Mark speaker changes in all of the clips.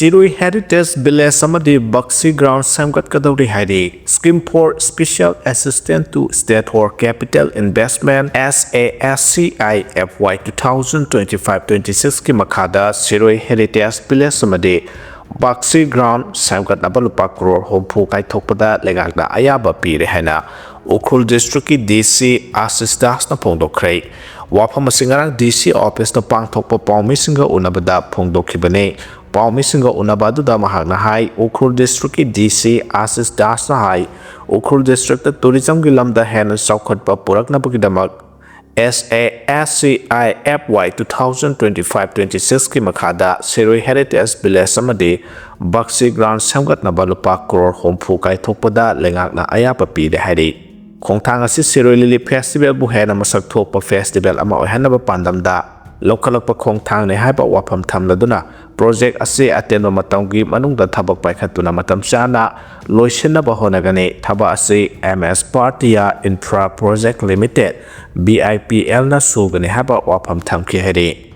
Speaker 1: Sirui Heritage Village Samadi Baxi Ground Samgat Kadori Haidi Scheme for Special Assistance to State or Capital Investment SASCI FY 2025-26 ki Makada Sirui Heritage Village Samadi Baxi Ground Samgat Nabalupa Crore Hompu Kai Tokpada Legagda Ayaba Pire Hena Ukrul District ki DC Assist Das na Pongdo Kray Wapam Singarang DC Office na Pang Tokpa Paumi Singa Unabada Pongdo Kibane Paumi Singa Unabadu da Mahagna Hai Ukrul District ki DC Assist Das na Hai Ukrul District Tourism Gilam da Hen Saukhat Pa Purak na Pakidamak SASCI FY 2025-26 ki Makada Sirui Heritage Village Samadi Baxi Ground Samgat na Balupa Crore Hompu Kai Tokpada Lengak na Ayapa Pide Hari Kongtang asi Sirui Lili Festival buhena masak thokpa festival ama oihana ba pandamda lokalakpa kongtang ne haiba wapam thamladuna project asi ateno matamgi manungda thabak paikhatuna matam chana loisena ba honagani thaba asi MS Partia Infra Project Limited BIPL na sugani haiba wapam thamki hari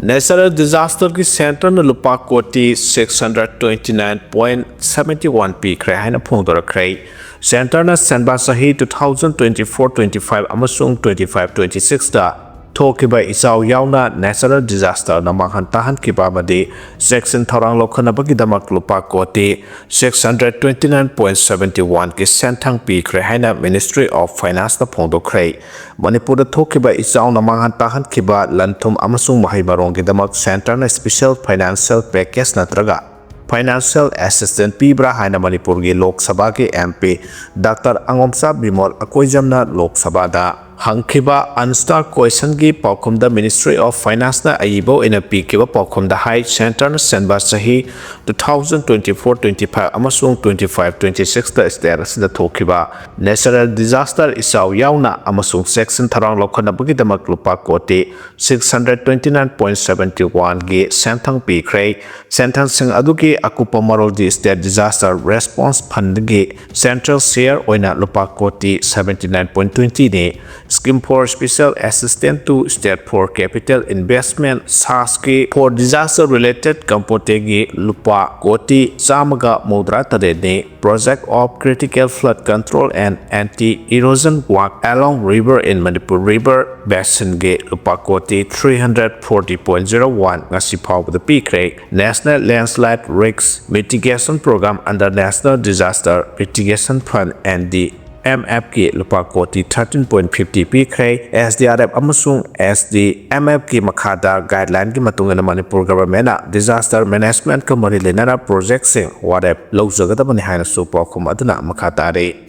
Speaker 1: Natural Disaster ki Center na lupa koti 629.71 p kray haina phongdora kray Center na Sanba Sahi 2024-25 amasung 25-26 da Thokiba Isao Yaona Natural Disaster na manghantahan kiba madi Section Thorang Lokhana Bagidamak lupa koti 629.71 ki Sentang P kray haina Ministry of Finance na phongdo kray Manipur da Thokiba Isao na manghantahan kiba lanthum amasung mahay marong gidamak Center na Special Financial Package na traga Financial Assistant Pibra Haina Manipur gi Lok Sabha ke MP Dr. Angomsa Bimol Akoijamna Lok Sabha da Hangkiba Anstar Question gi Paukum da Ministry of Finance na Aibo in a Pikiba Paukum da High Center na Sanba Sahi 2024-25 amasung 25-26 da Status da Thokiba Natural Disaster Isao Yauna amasung Section Tharang Lokhana Bagidamak lupa koti 629.71 gi Sentang P kray Sentang Sing adugi Akupa Marol di State Disaster Response Fund gi Central Share oina lupa koti 79.20 ni Scheme for Special Assistance to State for Capital Investment SASCI for Disaster Related Kampotegi lupa koti samaga mudra tadeni Project of Critical Flood Control and Anti-Erosion Work along River in Manipur River Basin ge lupa koti 340.01 ngasi phau the peak National Landslide Risk Mitigation Program under National Disaster Mitigation Fund and the MF ki lupa koti 13.50 p kray SDRF amasung SDMF ki makada guideline ki matungana Manipur government na disaster management ka mari lenana project sing wadep lawjagada bani haina supa khum aduna makatare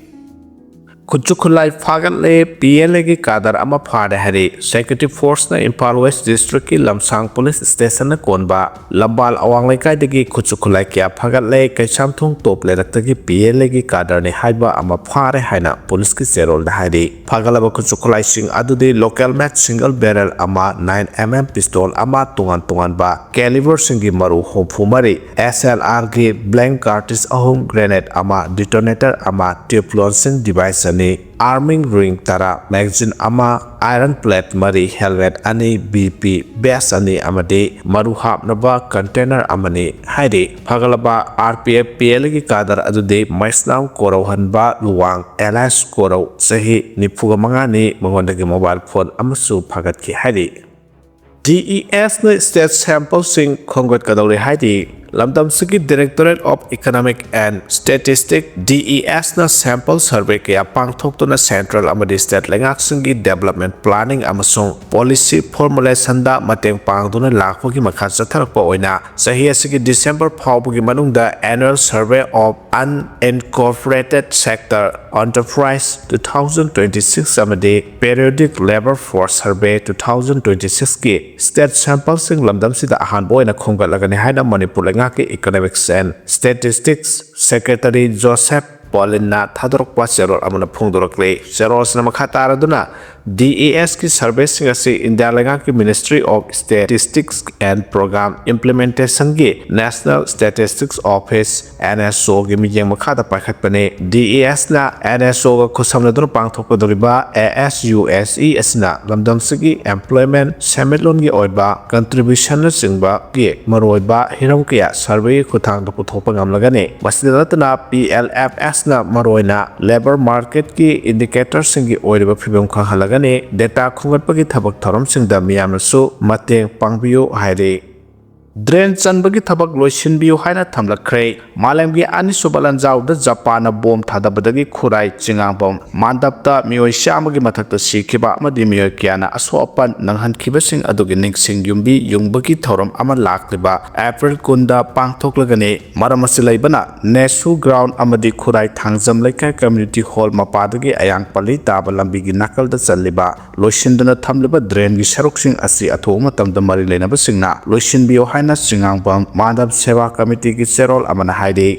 Speaker 1: Kuchukulai Faganle PLA ki kadar ama phade hari Security Force na Imphal West District ki Lamsang Police Station na konba Lambal awang laikai degi Kuchukulai kya Faganle kaisam thong top le rakta ki PLA ki kadar ne haiba ama phare haina police ki serol da hari Fagalaba Kuchukulai sing adude local match single barrel ama 9mm pistol ama tungan ba caliber singi maru hompu mari SLR ki blank cartridge ahum grenade ama detonator ama tube launching device Arming ring tara magazine ama iron plate mari helmet ani BP base ani amade maru hapnaba container amani haide Fagalaba RPF PL ki kadar adude maisnaw korauhanba luwang LS korau sahi nipuga mangani mangondagi mobile phone amasu phagat ki haide DES na state sample sing khongot kadawle haide Lamdam Siki Directorate of Economic and Statistics DES na sample survey kaya pangthok to na central amadi state lengak singi development planning amasung policy formulation da mateng pang to na lakpo ki makhat sa tharakpa oina sahi asiki December phawbu ki manungda annual survey of unincorporated sector enterprise 2026 amadi periodic labor force survey 2026 ki state sample sing lamdam sida ahan boy na khongat lagani haina Manipur Economics and Statistics Secretary Joseph Paulina Thadorok Pasero Amuna Pungdorokle Seros Namakataraduna DES की service से India लेगा की ministry of statistics and programme implementation की national statistics office NSO की मियेंग मखादा पाखतपने DES ना NSO का खुसमनदुन पांगथोकदोरिबा ASUSE असना लमदमसगी employment सेमिटलोन की ओइबा कंट्रीब्यूशन सिंगबा की मरोइबा हिरम किया सर्वे खुथांग पुथोपा gamlagane मसिदतना PLFS ना मरोइना लेबर मार्केट की इंडिकेटर सिंगी ओइबा फिबम खहलगने डेटा खुंगतपगी थबक थरम सिंगदा मियामसु मतेंग पांगबियो हाइरे ड्रेन चनबगी थबक लोइसिनबियो हाइना थमलखरे मालेमगी अनिसुबा लंजाउदा जापान बोम थादबदगी खुराई चिंगांबम मांदबता मियोय शामगी मथक्ता सिखिबा अमदि मियोय कियाना असोपन नंहनखिबसिंग अदुगी निंगसिंग युंबी युंबगी थौरम अमा लाक्लिबा एप्रिल कुंदा पांगथोकलगने मरमसि लैबना नेसु ग्राउंड अमदि खुराई थांगजम लेका कम्युनिटी हॉल मपादगी अयांग पली ताबा लंबीगी नाकलदा चल्लिबा लोइसिनदना थमलिबा ड्रेनगी सरुकसिंग असि अथो मतमदा मरि लेनबसिंगना लोइसिनबियो हाइना Singangbang Madam Seva Committee की सेरोल अमन हाइदे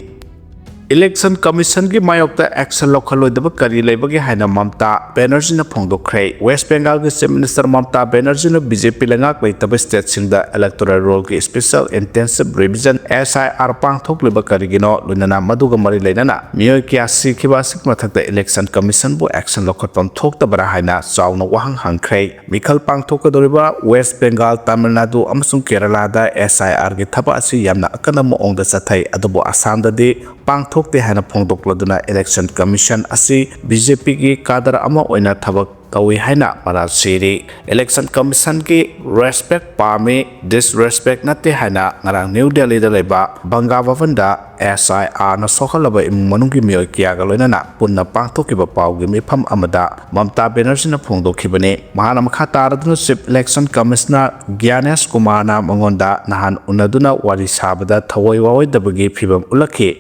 Speaker 1: इलेक्शन कमीशन की मायोक्ता एक्शन लौखलोइदबा करी लेबगी हाइना ममता बनर्जी न फोंदोखरे वेस्ट बंगाल के चीफ मिनिस्टर ममता बनर्जी न बीजेपी लंगाक लेतब स्टेट सिंगदा इलेक्टोरल रोल की स्पेशल इंटेंसिव रिवीजन SIR पांगथोकलिबा करिगिनो लुनना मदुगा मरि लेनना मियोय किया सिखिबा सिक मथक्ता इलेक्शन कमीशन बु एक्शन लौखतपम थोक्तबरा हाइना चावना वहां हांखरे मिखल पांगथोकदोरिबा वेस्ट बंगाल तमिलनाडु अमसुंग केरला दा SIR की थबा असि यामना अकना मोंगदा चथै अदुबो आसाम ददि पांगथोकते हाइना फोंदोकलदुना इलेक्शन कमीशन असि बीजेपी की कादर अमा ओइना थबक तवी हाइना मरा सिरी इलेक्शन कमीशन की रेस्पेक्ट पामे डिसरेस्पेक्ट नते हाइना ngara न्यू दिल्ली दा लेबा बंगा भवनदा SIR न सोखलबा इमुंगमनुंगी मियोय कियागा लोइनाना पुन्ना पांगथोकिबा पावगी मिफम अमदा ममता बनर्जी न फोंदोखिबने महाना मखा तारदुना चीफ इलेक्शन कमिश्नर ज्ञानेश कुमारना मंगोंदा नहान उनदुना वारी साबदा थवoi वावैदबगी फिबम उलखि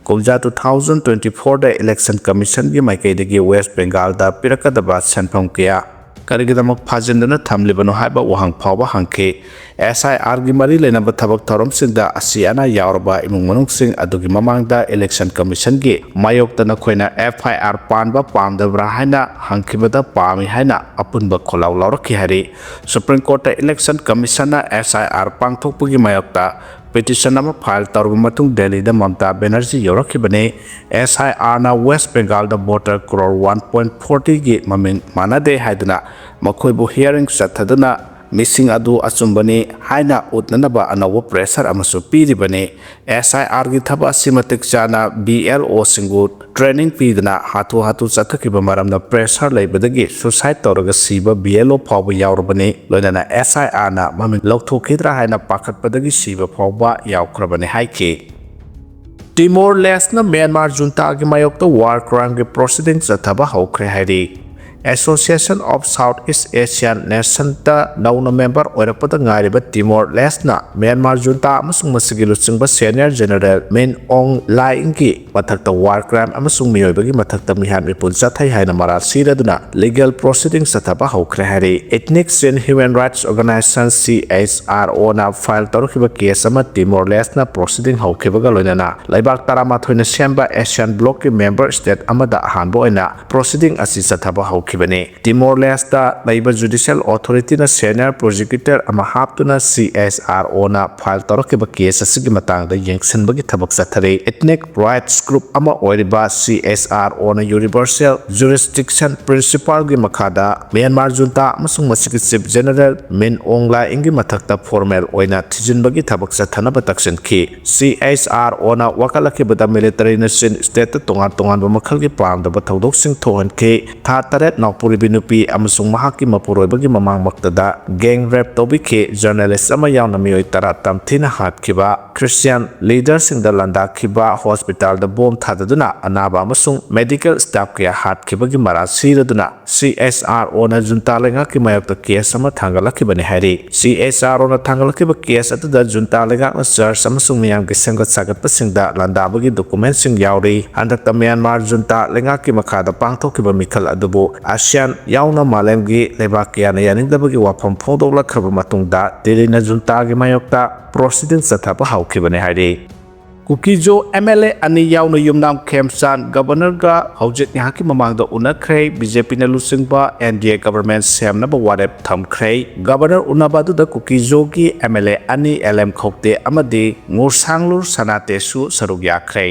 Speaker 1: कुमजा 2024 दा इलेक्शन कमीशन की माइकैदगी वेस्ट बंगाल दा पिरकदबा सेनफम किया करिगदमक फाजिंदना थमलिबनो हाइबा वहां फावबा हांखे SIR की मरी लेनबा थबक थरम सिंगदा असियाना यावरबा इमुंग मनुंगसिंग अदुगी ममांगदा इलेक्शन कमीशन की मायोक्तना खोइना FIR पानबा पामदबरा हाइना हांखिबदा पामी हाइना अपुनबा खोलाव लौरखि हारि supreme court election commission SIR पांगथोकपगी मायोक्ता पिटिशन फाइल तौर दिल्ली ममता बनर्जी यौरखिबने SIR ना वेस्ट बंगाल वोटर करोड़ 1.40 की ममिंग मानदे हाइदना मखोइबु हियरिंग चथदना मिसिंग अदु अचुंबने हाइना उतननबा अनव प्रेशर अमसु पीरिबने SIR की थबा सिमतिक चाना BLO सिंगु ट्रेनिंग पीदना हाथु हाथु चथकिबा मरमना प्रेशर लेबदगी सुसाइड तौरगा सीबा BLO फावबा यावरबने लोइना SIR ना ममिंग लौथोखिद्रा हाइना पाखतपदगी सीबा फावबा यावख्रबने हाइके टिमोर लेस्टना म्यांमार जुंता की मायोक्ता वार क्राइम के proceeding चथबा हौख्रे हाइरि Association of Southeast Asian Nation ta nauna member oirapata ngariba Timor Leste Myanmar junta amasung masigi luchingba senior general Min Aung Hlaing ki mathakta war crime amasung miyoibagi mathakta mihan mipun chathai haina maral siraduna legal proceedings sathaba haukhre hari Ethnic and Human Rights Organization CHRO na file torukhiba case ama Timor Leste proceeding haukhibaga loinana laibak tarama thoina semba Asian bloc ki member state amada ahanbo oina proceeding asi sathaba haukhiba Timor Leste Labour Judicial Authority na Senior Prosecutor ama haptuna CHRO na file torokiba case asigi matangda yengsinbagi thabak sathare Ethnic Rights Group ama oiriba CHRO na Universal Jurisdiction Principle gi makhada Myanmar junta amasung masigi Chief General Min Aung Hlaing gi mathakta formal oina thijinbagi thabak sathana bataksin ki CHRO na wakalakibada military nation state tongan tongan ba makhal gi pamda ba thodok sing thohan ke tha taret Puri binupi amasung mahaki mapuroibagi mamang maktada gang rape tobike journalist ama yauna miyoy tara tamthina hatkiba Christian leaders in the landa kiba hospital da bom thadaduna anaba amasung medical staff kya hatkibagi marasiraduna CHRO na junta lenga ki mayokta case ama thangalakibani hari CHRO na thangalakiba case atada junta lenga na church amasung miyang gisengat sagat pasingda landa bagi document sing yauri handakta Myanmar junta lenga ki makhada pangthokiba mikhal adubu ASEAN yauna malemgi lebakia na yaningdabagi wafam phodokla khaba matungda Delhi na junta gi mayokta proceeding sathaba haukibane hairi Kukijo MLA ani yauna yumnam khemchand governor ga hojit yahaki mamang da unakre BJP na lusingba NDA government semnaba warep thamkre governor unabadu da Kukijo ki MLA ani LM khokte amadi ngursanglur sanate su sarugyakre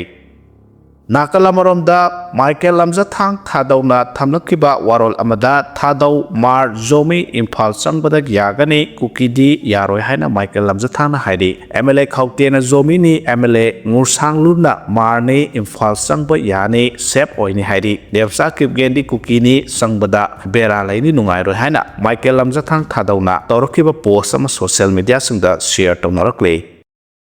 Speaker 1: Nakalamaromda Michael Lamzathang Thadawna Thamnakiba Warol Amada Thadaw Mar Zomi Imphal Sangbadag Yagani Kukidi Yaroi Haina Michael Lamzathang na Haidi MLA Khautena Zomi ni MLA Ngursangluna Marni Imphal Sangba Yani Sep Oini Haidi Devsa Kipgendi Kukini Sangbada Bera Leini Nungai Roi Haina Michael Lamzathang Thadawna Torokiba post sama social media sungda share tawnarakle